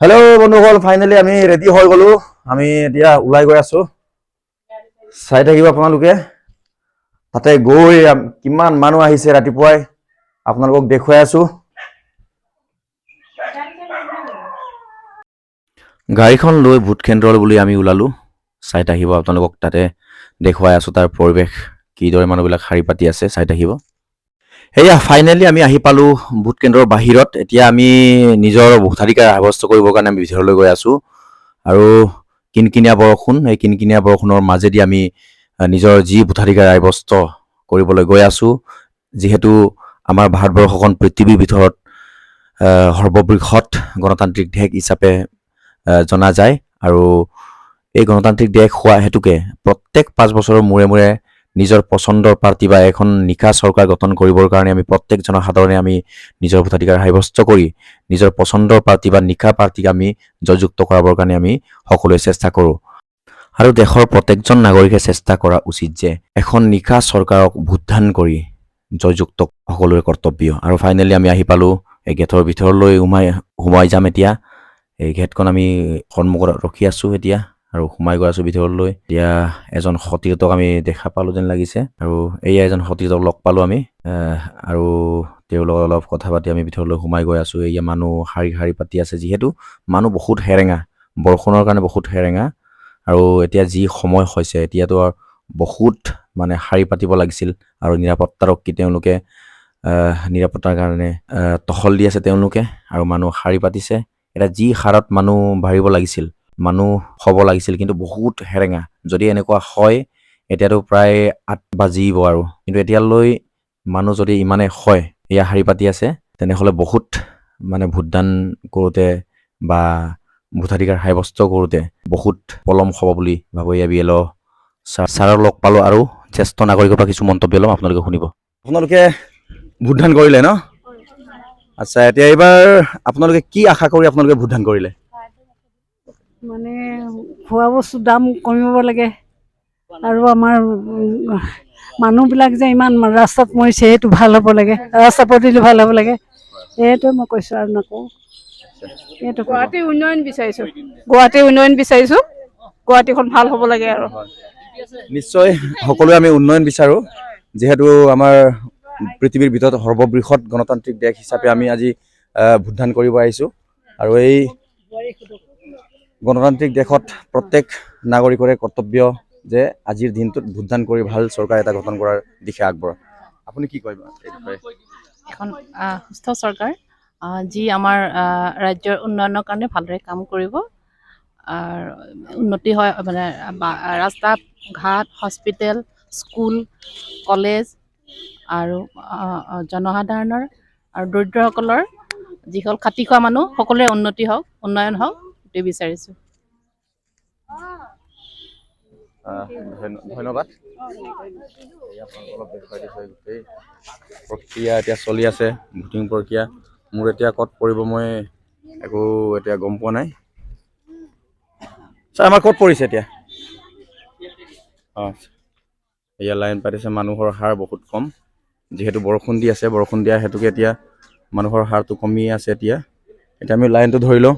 Hello' বন্ধুসকল, finally আমি ready হৈ গ'লো। আমি এতিয়া ওলাই গৈ আছো। চাই থাকিব আপোনালোকে। তাতে গৈ কিমান মানুহ আহিছে ৰাতিপুৱাই আপোনালোকক দেখুৱাই আছো। গাড়ীখন লৈ ভোট কেন্দ্ৰলৈ বুলি আমি ওলালো। চাই থাকিব আপোনালোকক তাতে দেখুৱাই আছো তাৰ পৰিৱেশ কিদৰে মানুহবিলাক শাৰী পাতি আছে, চাই থাকিব। এয়া ফাইনেলি আমি আহি পালো ভোট কেন্দ্ৰৰ বাহিৰত। এতিয়া আমি নিজৰ ভোটাধিকাৰ সাব্যস্ত কৰিবৰ কাৰণে আমি ভিতৰলৈ গৈ আছো। আৰু কিনকিনীয়া বৰষুণ, এই কিনকিনীয়া বৰষুণৰ মাজেদি আমি নিজৰ যি ভোটাধিকাৰ সাব্যস্ত কৰিবলৈ গৈ আছো। যিহেতু আমাৰ ভাৰতবৰ্ষখন পৃথিৱীৰ ভিতৰত সৰ্ববৃহৎ গণতান্ত্ৰিক দেশ হিচাপে জনা যায়। আৰু এই গণতান্ত্ৰিক দেশ হোৱা হেতুকে প্ৰত্যেক 5 বছৰৰ মূৰে মূৰে নিজৰ পচন্দৰ প্ৰাৰ্থী বা এখন নিকা চৰকাৰ গঠন কৰিবৰ কাৰণে আমি প্ৰত্যেক জনসাধাৰণে আমি নিজৰ ভোটাধিকাৰ সাব্যস্ত কৰি নিজৰ পচন্দৰ প্ৰাৰ্থী বা নিকা প্ৰাৰ্থীক আমি জয়যুক্ত কৰাবৰ কাৰণে আমি সকলোৱে চেষ্টা কৰোঁ। আৰু দেশৰ প্ৰত্যেকজন নাগৰিকে চেষ্টা কৰা উচিত যে এখন নিকা চৰকাৰক ভোটদান কৰি জয়যুক্ত সকলোৰে কৰ্তব্য। আৰু ফাইনেলি আমি আহি পালোঁ এই গেটৰ ভিতৰলৈ সোমাই যাম এতিয়া। এই গেটখন আমি সন্মুখত ৰখি আছোঁ এতিয়া আৰু সোমাই গৈ আছোঁ ভিতৰলৈ। এতিয়া এজন সতীৰ্থক আমি দেখা পালোঁ যেন লাগিছে, আৰু এয়া এজন সতীৰ্থক লগ পালোঁ আমি। আৰু তেওঁৰ লগত অলপ কথা পাতি আমি ভিতৰলৈ সোমাই গৈ আছোঁ। এয়া মানুহ শাৰী শাৰী পাতি আছে, যিহেতু মানুহ বহুত সেৰেঙা, বৰষুণৰ কাৰণে বহুত সেৰেঙা। আৰু এতিয়া যি সময় হৈছে, এতিয়াতো বহুত মানে শাৰী পাতিব লাগিছিল। আৰু নিৰাপত্তাৰক্ষী তেওঁলোকে নিৰাপত্তাৰ কাৰণে টহল দি আছে তেওঁলোকে, আৰু মানুহ শাৰী পাতিছে। এতিয়া যি হাৰত মানুহ বাঢ়িব লাগিছিল, মানুহ হ'ব লাগিছিল, কিন্তু বহুত সেৰেঙা। যদি এনেকুৱা হয় এতিয়াতো প্ৰায় 8 বাজিব আৰু, কিন্তু এতিয়ালৈ মানুহ যদি ইমানে হয় এয়া শাৰী পাতি আছে, তেনেহ'লে বহুত মানে ভোটদান কৰোঁতে বা ভোটাধিকাৰ সাব্যস্ত কৰোঁতে বহুত পলম হ'ব বুলি ভাবোঁ। এয়া BLO ছাৰক লগ পালোঁ আৰু জ্যেষ্ঠ নাগৰিকৰ পৰা কিছু মন্তব্য ল'ম, আপোনালোকে শুনিব। আপোনালোকে ভোটদান কৰিলে ন? আচ্ছা, এতিয়া এইবাৰ আপোনালোকে কি আশা কৰি আপোনালোকে ভোটদান কৰিলে? মানে খোৱা বস্তুৰ দাম কমিব লাগে, আৰু আমাৰ মানুহবিলাক যে ইমান ৰাস্তাত মৰিছে সেইটো ভাল হ'ব লাগে, ৰাস্তা পদূলি ভাল হ'ব লাগে। সেইটোৱে মই কৈছোঁ আৰু নকওঁ। সেইটো গুৱাহাটীৰ উন্নয়ন বিচাৰিছোঁ, গুৱাহাটীখন ভাল হ'ব লাগে আৰু। নিশ্চয় সকলোৱে আমি উন্নয়ন বিচাৰোঁ, যিহেতু আমাৰ পৃথিৱীৰ ভিতৰত সৰ্ববৃহৎ গণতান্ত্ৰিক দেশ হিচাপে আমি আজি ভোটদান কৰিব আহিছোঁ। আৰু এই গণতান্ত্ৰিক দেশত প্ৰত্যেক নাগৰিকৰে কৰ্তব্য যে আজিৰ দিনটোত ভোটদান কৰি ভাল চৰকাৰ এটা গঠন কৰাৰ দিশে আগবঢ়া। আপুনি কি কয় এই বিষয়ে? এখন সুস্থ চৰকাৰ যি আমাৰ ৰাজ্যৰ উন্নয়নৰ কাৰণে ভালদৰে কাম কৰিব। উন্নতি হয় মানে ৰাস্তা ঘাট, হস্পিটেল, স্কুল, কলেজ, আৰু জনসাধাৰণৰ আৰু দৰিদ্ৰসকলৰ যিসকল খাটি খোৱা মানুহ সকলোৰে উন্নতি হওক, উন্নয়ন হওক, সেইটোৱে বিচাৰিছোঁ। ধন্যবাদ। অলপ দেখুৱাই দিছে গোটেই প্ৰক্ৰিয়া এতিয়া চলি আছে, ভোটিং প্ৰক্ৰিয়া। মোৰ এতিয়া ক'ত পৰিব মই একো এতিয়া গম পোৱা নাই। ছাৰ, আমাৰ ক'ত পৰিছে এতিয়া? অঁ, এয়া লাইন পাতিছে, মানুহৰ হাৰ বহুত কম, যিহেতু বৰষুণ দি আছে। বৰষুণ দিয়া হেতুকে এতিয়া মানুহৰ হাৰটো কমিয়ে আছে। এতিয়া আমি লাইনটো ধৰি লওঁ।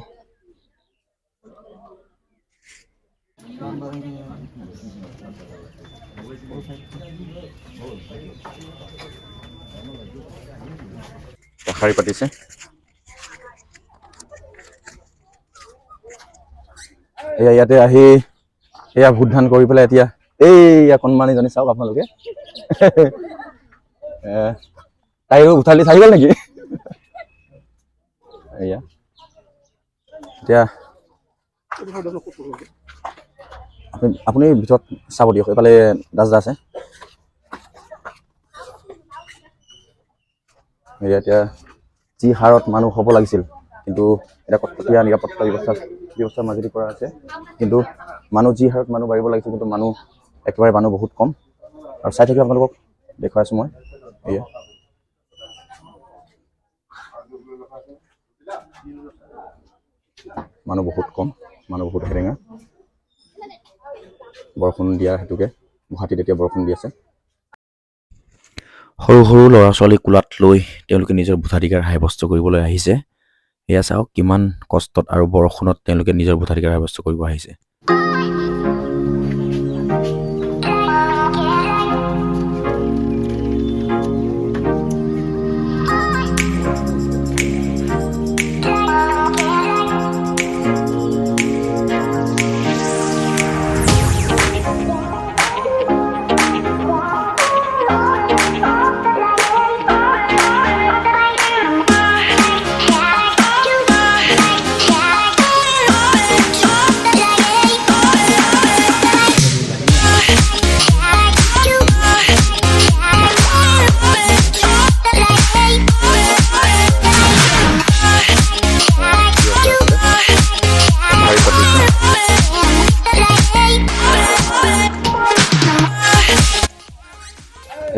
শাৰী পাতিছে। এয়া ইয়াতে আহি এয়া ভোটদান কৰি পেলাই এতিয়া এই কণমানিজনী চাওক আপোনালোকে। তাইও উঠালি চাই গ'ল নেকি? এয়া এতিয়া আপুনি ভিতৰত চাব দিয়ক, এইফালে দাস আছে। এতিয়া যি হাৰত মানুহ হ'ব লাগিছিল, কিন্তু এতিয়া কটকটীয়া নিৰাপত্তা ব্যৱস্থাৰ মাজেদি কৰা আছে, কিন্তু মানুহ যি হাৰত মানুহ বাঢ়িব লাগিছিল, কিন্তু একেবাৰে মানুহ বহুত কম। আৰু চাই থাকি আপোনালোকক দেখুৱাই আছোঁ মই। এয়া মানুহ বহুত কম, মানুহ বহুত সেৰেঙা। বৰষুণ দিয়াৰ হেতুকে গুৱাহাটীত এতিয়া বৰষুণ দি আছে। সৰু সৰু ল'ৰা ছোৱালী কোলাত লৈ তেওঁলোকে নিজৰ ভোটাধিকাৰ সাব্যস্ত কৰিবলৈ আহিছে। এয়া চাওক কিমান কষ্টত আৰু বৰষুণত তেওঁলোকে নিজৰ ভোটাধিকাৰ সাব্যস্ত কৰিব আহিছে।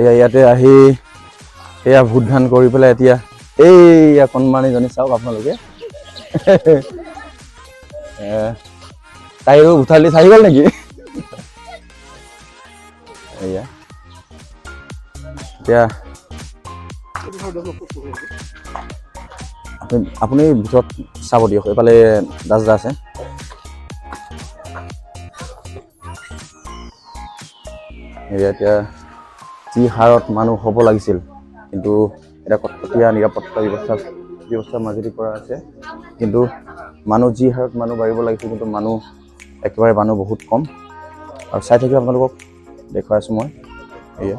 এয়া ইয়াতে আহি এয়া ভোট দান কৰি পেলাই এতিয়া এইয়া কণমানিজনী চাওক আপোনালোকে তাইও উঠালি চাই গ'ল নেকি? এয়া এতিয়া আপুনি ভিতৰত চাব দিয়ক, এইফালে দাস আছে। এতিয়া যি হাৰত মানুহ হ'ব লাগিছিল, কিন্তু এটা কটকটীয়া নিৰাপত্তা ব্যৱস্থাৰ মাজেদি কৰা আছে, কিন্তু মানুহ যি হাৰত মানুহ বাঢ়িব লাগিছিল, কিন্তু একেবাৰে মানুহ বহুত কম। আৰু চাই থাকিলে আপোনালোকক দেখুৱাই আছোঁ মই। এয়া